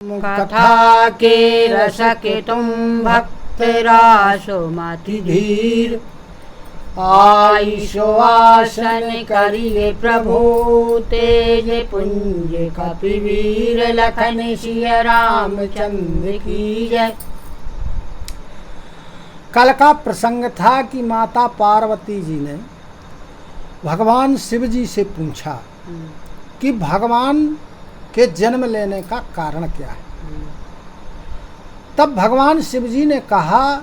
कथा के रस के तुम भक्त रासो मति धीर, आईशो आसन करिए प्रभु तेज पुंज कपिवीर, लखन सिय रामचंद्र की जय। कल का प्रसंग था कि माता पार्वती जी ने भगवान शिव जी से पूछा कि भगवान के जन्म लेने का कारण क्या है। तब भगवान शिव जी ने कहा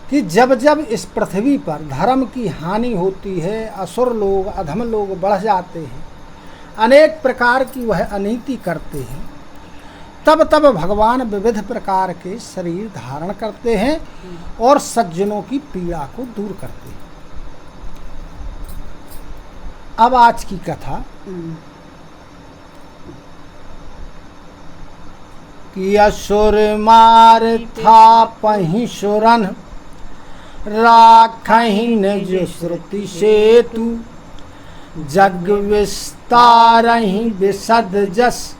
कि जब जब इस पृथ्वी पर धर्म की हानि होती है, असुर लोग अधम लोग बढ़ जाते हैं, अनेक प्रकार की वह अनीति करते हैं, तब तब भगवान विविध प्रकार के शरीर धारण करते हैं और सज्जनों की पीड़ा को दूर करते हैं। अब आज की कथा कि असुर मार था पहिसुरन, राखहिन जो श्रुति सेतु, जग विस्तारहि विशद जस,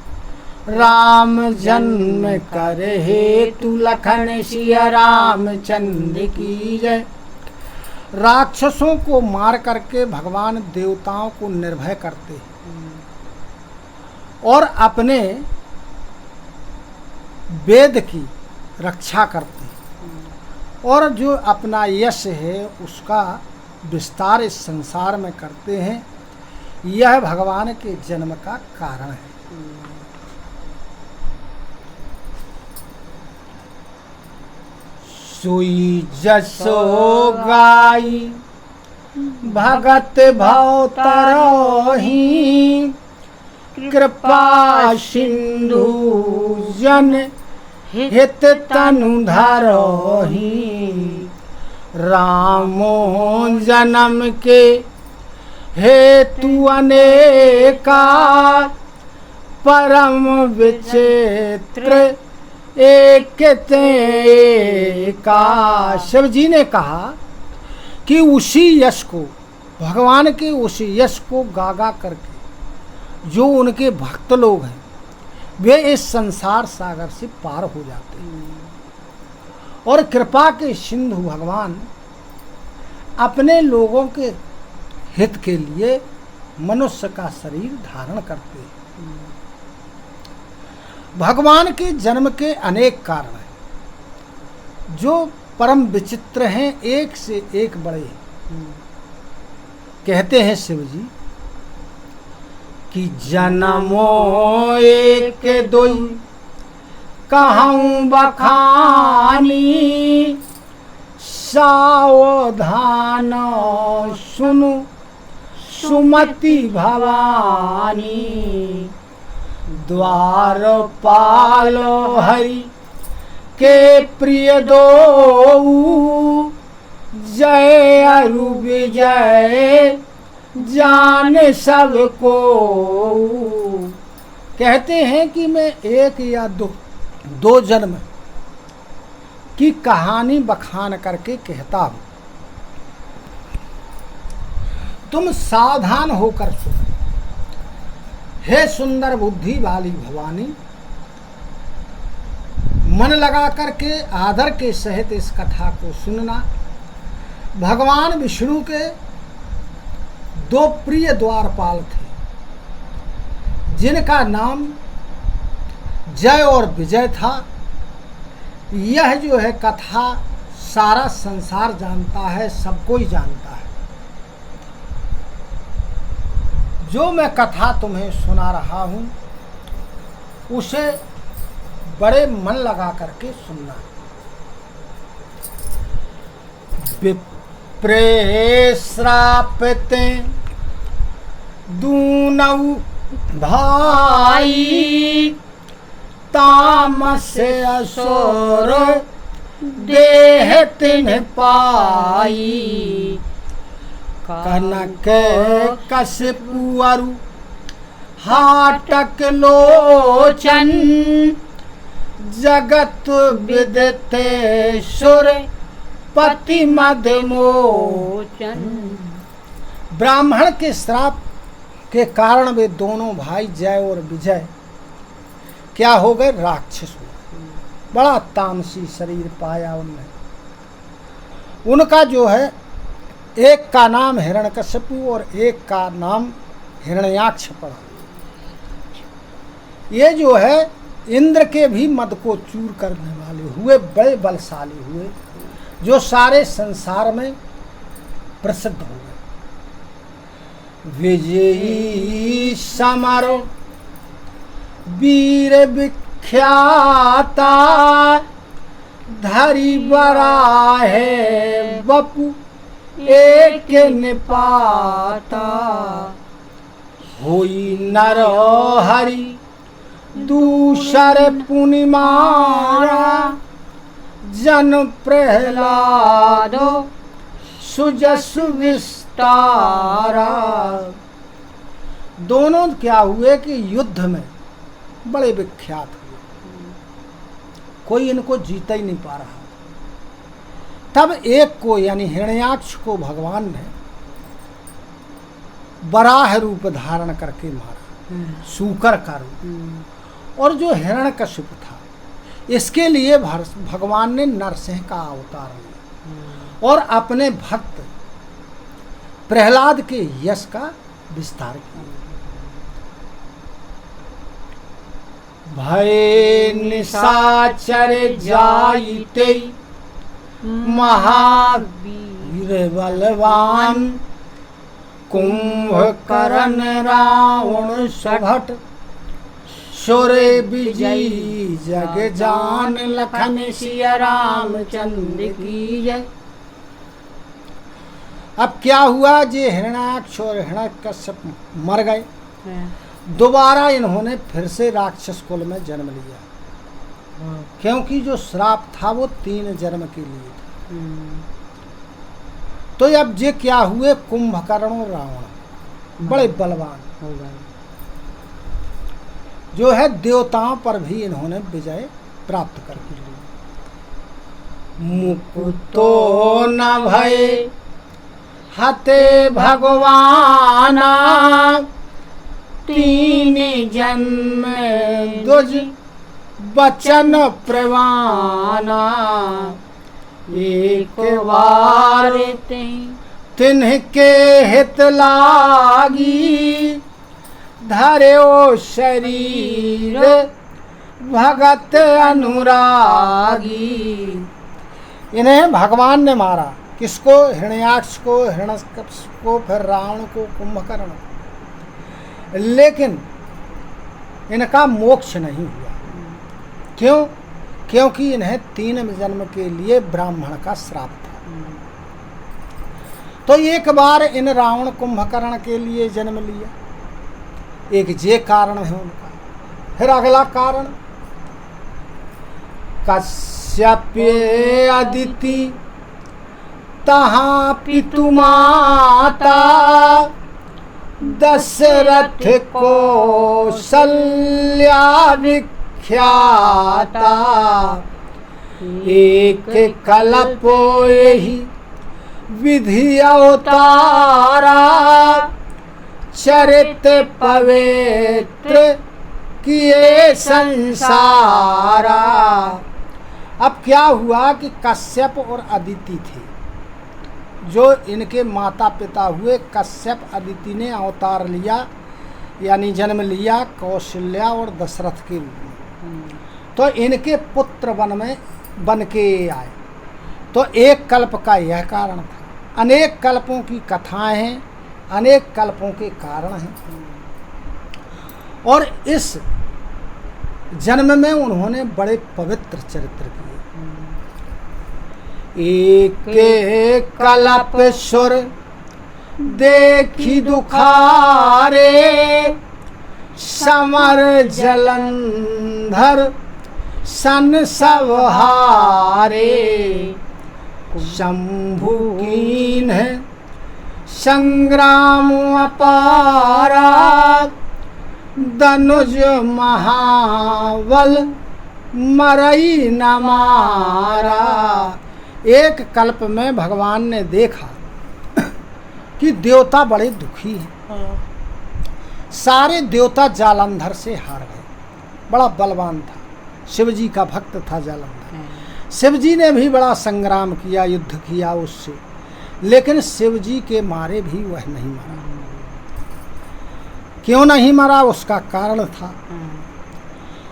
राम जन्म कर हेतु, लखन सिय रामचंद्र की जय। राक्षसों को मार करके भगवान देवताओं को निर्भय करते हैं और अपने वेद की रक्षा करते हैं और जो अपना यश है उसका विस्तार इस संसार में करते हैं। यह भगवान के जन्म का कारण है। सोई जसो गाई भगत भव तरहि, कृपा सिंधु जन हित तनु धरहि, रामो जन्म के हेतु अनेका, परम विचित्र एक का। शिव जी ने कहा कि उसी यश को, भगवान के उस यश को गागा करके जो उनके भक्त लोग हैं वे इस संसार सागर से पार हो जाते हैं और कृपा के सिंधु भगवान अपने लोगों के हित के लिए मनुष्य का शरीर धारण करते हैं। भगवान के जन्म के अनेक कारण हैं जो परम विचित्र हैं, एक से एक बड़े हैं। कहते हैं शिव जी कि जन्मो एक दोई कहूँ बखानी, सावधान सुनु सुमति भवानी, द्वारपाल हरि के प्रिय दो, जय अरु विजय जाने सबको। कहते हैं कि मैं एक या दो जन्म की कहानी बखान करके कहता हूं, तुम सावधान होकर सुनो। हे सुंदर बुद्धि वाली भवानी, मन लगा करके आदर के सहित इस कथा को सुनना। भगवान विष्णु के दो प्रिय द्वारपाल थे जिनका नाम जय और विजय था। यह जो है कथा सारा संसार जानता है, सबको ही जानता है। जो मैं कथा तुम्हें सुना रहा हूं उसे बड़े मन लगा करके सुनना। विप्रे श्रापिते दूनऊ भाई, तामस असुर देह तिन्ह पाई, कनक कशपु अरु हाटक लोचन, जगत विदिते सुर पति मदमोचन। ब्राह्मण के श्राप के कारण वे दोनों भाई जय और विजय क्या हो गए, राक्षस हो गए। बड़ा तामसी शरीर पाया उनने। उनका जो है एक का नाम हिरण्यकश्यपु और एक का नाम हिरण्याक्ष पड़ा। ये जो है इंद्र के भी मद को चूर करने वाले हुए, बड़े बलशाली हुए, जो सारे संसार में प्रसिद्ध हो गए। विजयी समर वीर विख्याता, धरि बराहे बपु एक निपाता। होई नर हरि दूसर पुनि मारा, जन प्रहलादो सुजसु विस्तारा। दोनों क्या हुए कि युद्ध में बड़े विख्यात हुए, कोई इनको जीता ही नहीं पा रहा। तब एक को यानी हिरण्याक्ष को भगवान ने वराह रूप धारण करके मारा, सूकर का रूप। और जो हिरण्यकश्यप था, इसके लिए भगवान ने नरसिंह का अवतार लिया और अपने भक्त प्रहलाद के यश का विस्तार किया। भय निशाचर जाइते महावीर बलवान, कुंभकर्ण रावण सुभट, शौर्य विजयी जग जान, लखन सिया रामचंद्र की जय। अब क्या हुआ, जे हिरण्याक्ष और हिरण्यकश्यप मर गए। दोबारा इन्होंने फिर से राक्षस कुल में जन्म लिया, क्योंकि जो श्राप था वो 3 जन्म के लिए था। तो अब जे क्या हुए, कुंभकर्ण और रावण बड़े बलवान हो गए, जो है देवताओं पर भी इन्होंने विजय प्राप्त कर ली। मुकुतो न भय हते भगवाना, 3 जन्म दुज बचन प्रवाना। एक बार तिन्हके हित लागी, धर्यो शरीर भगत अनुरागी। इन्हें भगवान ने मारा, किसको, हिरण्याक्ष को, हिरण्यकश्यप को, फिर रावण को, कुंभकर्ण को। लेकिन इनका मोक्ष नहीं हुआ। क्यों? क्योंकि इन्हें 3 जन्म के लिए ब्राह्मण का श्राप था। तो एक बार इन रावण कुंभकर्ण के लिए जन्म लिया, एक जे कारण है उनका। फिर अगला कारण, कश्यप अदिति तहाँ पितु माता, दशरथ कौशल्या विख्याता। एक कल्प ही विधि अवतारा, चरित पवित्र किए संसारा। अब क्या हुआ कि कश्यप और अदिति थे, जो इनके माता पिता हुए। कश्यप अदिति ने अवतार लिया, यानी जन्म लिया कौशल्या और दशरथ के रूप में। तो इनके पुत्र बन के आए। तो एक कल्प का यह कारण था। अनेक कल्पों की कथाएं हैं, अनेक कल्पों के कारण हैं। और इस जन्म में उन्होंने बड़े पवित्र चरित्र किए। एक कल्प सुर देखी दुखारे, समर जलंधर सन सवहारे। शंभु कीन है संग्राम अपारा, धनुज महाबल मरई न मारा। एक कल्प में भगवान ने देखा कि देवता बड़े दुखी हैं। सारे देवता जालंधर से हार गए। बड़ा बलवान था, शिव जी का भक्त था जालंधर। शिव जी ने भी बड़ा संग्राम किया, युद्ध किया उससे, लेकिन शिव जी के मारे भी वह नहीं मरा। क्यों नहीं मरा? उसका कारण था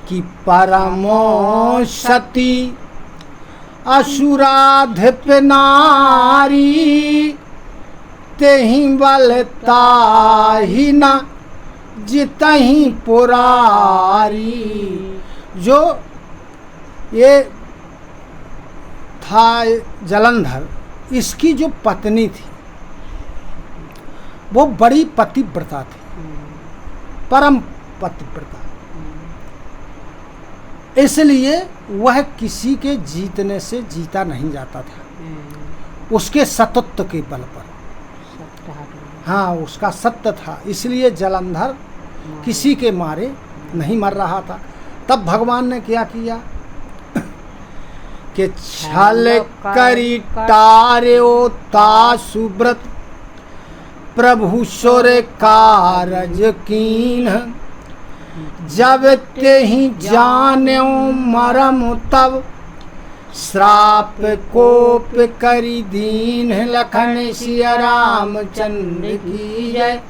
कि परमो सती असुराधिप नारी, तेहि बलता ही न जितहि पुरारी। जो ये था जालंधर, इसकी जो पत्नी थी वो बड़ी पतिव्रता थी, परम पतिव्रता। इसलिए वह किसी के जीतने से जीता नहीं जाता था, उसके सतत्व के बल पर। हाँ, उसका सत्य था, इसलिए जालंधर किसी के मारे नहीं मर रहा था। तब भगवान ने क्या किया कि छल करी टार्यो तासुव्रत, प्रभु सुर कारज कीन, जब तेहि जान्यो मरम तब, श्राप कोप करी दीन, लखन सिया रामचंद्र की जय।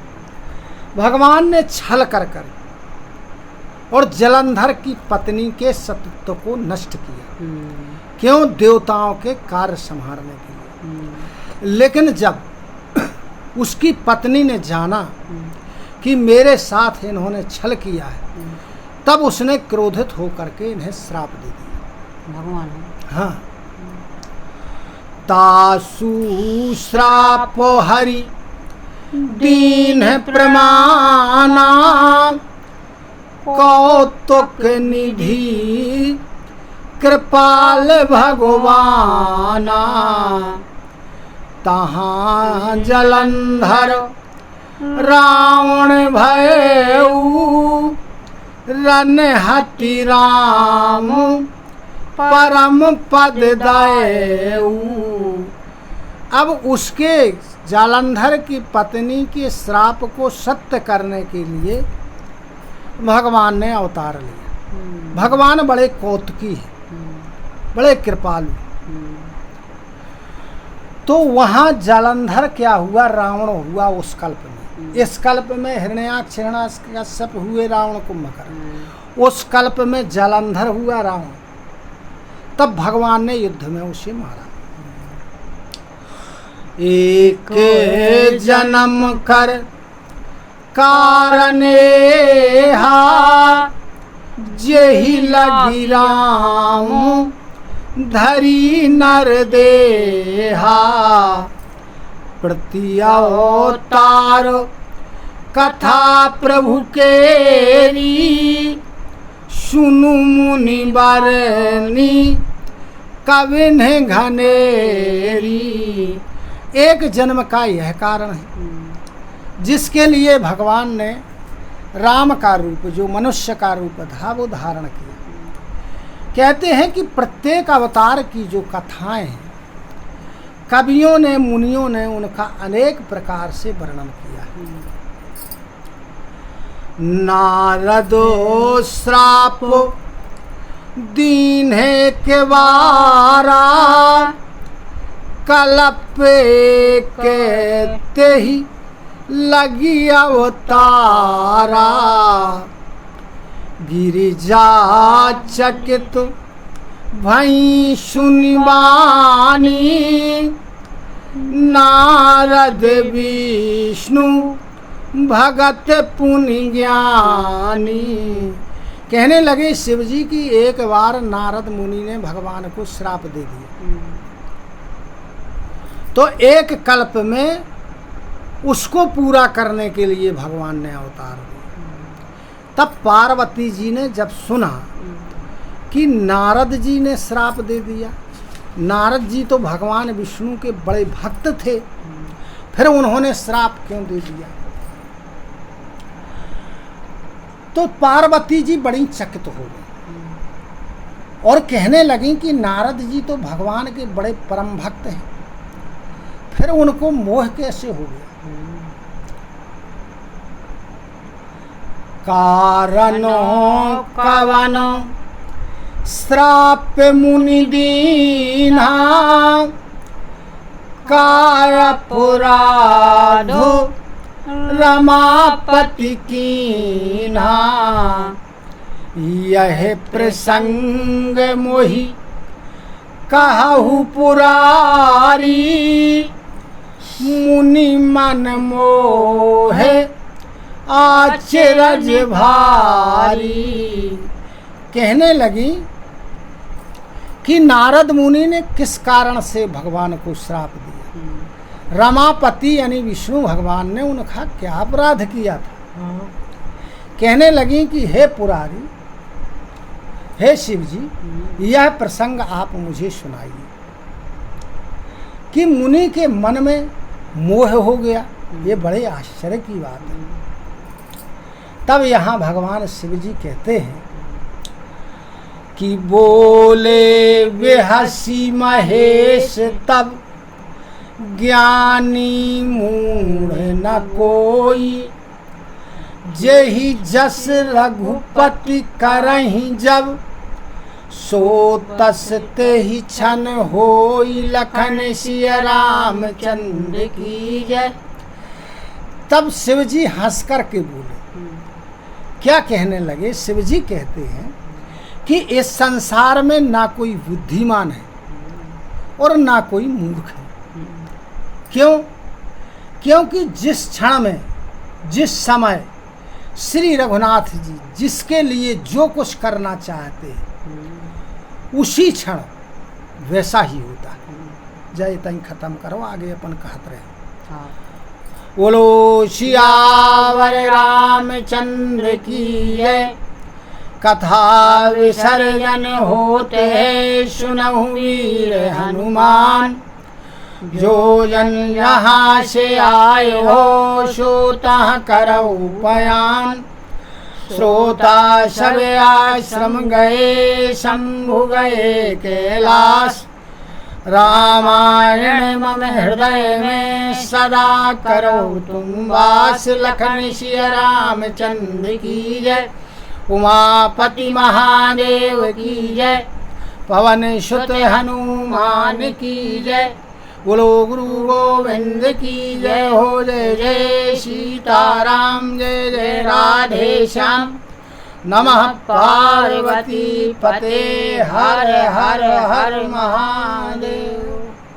भगवान ने छल कर कर और जालंधर की पत्नी के सतत्व को नष्ट किया। क्यों? देवताओं के कार्य संभालने के लिए। लेकिन जब उसकी पत्नी ने जाना कि मेरे साथ इन्होंने छल किया है, तब उसने क्रोधित होकर के इन्हें श्राप दे दिया। भगवान। हाँ, तासु श्राप हरि दीन प्रमाना, कौतुक निधि कृपाल भगवाना, तहाँ जालंधर रावण भयऊ, रन हति राम परम पद दयऊ। अब उसके जालंधर की पत्नी के श्राप को सत्य करने के लिए भगवान ने अवतार लिया। भगवान बड़े कौतुकी हैं, बड़े कृपालु। तो वहाँ जालंधर क्या हुआ? रावण हुआ उस कल्प में। इस कल्प में हिरण्याक्ष हिरण्यकश्यप हुए रावण कुंभकर्ण, उस कल्प में जालंधर हुआ रावण। तब भगवान ने युद्ध में उसे मारा। एक जन्म कर कारणे हा, जेहि लगी राम धरी नर देहा, प्रति अवतार कथा प्रभु केरी, सुनु मुनि बरनी कविन घनेरी। एक जन्म का यह कारण है जिसके लिए भगवान ने राम का रूप, जो मनुष्य का रूप था, वो धारण किया। कहते हैं कि प्रत्येक अवतार की जो कथाएं हैं, कवियों ने, मुनियों ने उनका अनेक प्रकार से वर्णन किया है। नारदो श्राप दीन है के वारा, कलपे कहते ही लगी अवतारा, गिरिजा चकित भई सुनिबानी, नारद विष्णु भगत पुनि ज्ञानी। कहने लगे शिव जी की एक बार नारद मुनि ने भगवान को श्राप दे दिया, तो एक कल्प में उसको पूरा करने के लिए भगवान ने अवतार दिया। तब पार्वती जी ने जब सुना कि नारद जी ने श्राप दे दिया, नारद जी तो भगवान विष्णु के बड़े भक्त थे, फिर उन्होंने श्राप क्यों दे दिया? तो पार्वती जी बड़ी चकित हो गई और कहने लगी कि नारद जी तो भगवान के बड़े परम भक्त हैं, फिर उनको मोह कैसे हो गया? कारणों कवनो श्राप्य मुनि दीना काय पुराधो रमापति कीन्हा। यह प्रसंग मोहि कहु पुरारी मुनि मन मोहे आचरज भारी। कहने लगी कि नारद मुनि ने किस कारण से भगवान को श्राप दिया। रमापति यानी विष्णु भगवान ने उनका क्या अपराध किया था। कहने लगी कि हे पुरारी, हे शिव जी, यह प्रसंग आप मुझे सुनाइए कि मुनि के मन में मोह हो गया। ये बड़े आश्चर्य की बात है। तब यहाँ भगवान शिव जी कहते हैं कि बोले वे हसी महेश तब ज्ञानी मूढ़ न कोई। जेहि जस रघुपति करहि जब सो तस तेहि क्षण होई। लखन सिया रामचंद्र की जय। तब शिव जी हंस कर के बोले। क्या कहने लगे? शिव जी कहते हैं कि इस संसार में ना कोई बुद्धिमान है और ना कोई मूर्ख है। क्यों? क्योंकि जिस क्षण में, जिस समय श्री रघुनाथ जी जिसके लिए जो कुछ करना चाहते हैं उसी क्षण वैसा ही होता है। जय तई खत्म करो, आगे अपन कहते रहे। बोलो सियावर रामचंद्र की जय। कथा विसर्जन होते सुनहु वीर हनुमान। जो जन यहाँ से आए हो सोता करो पयान। श्रोता सब आश्रम गए शंभु गए कैलाश। रामायण मम हृदय में सदा करो तुम वास। लखन सिया रामचंद्र की जय। उमापति महादेव की जय। पवन सुत हनुमान की जय। बोलो गुरु गोविंद की जय हो। जय जय सीताराम, जय जय राधे श्याम। नमः पार्वती पते हर हर हर महादेव।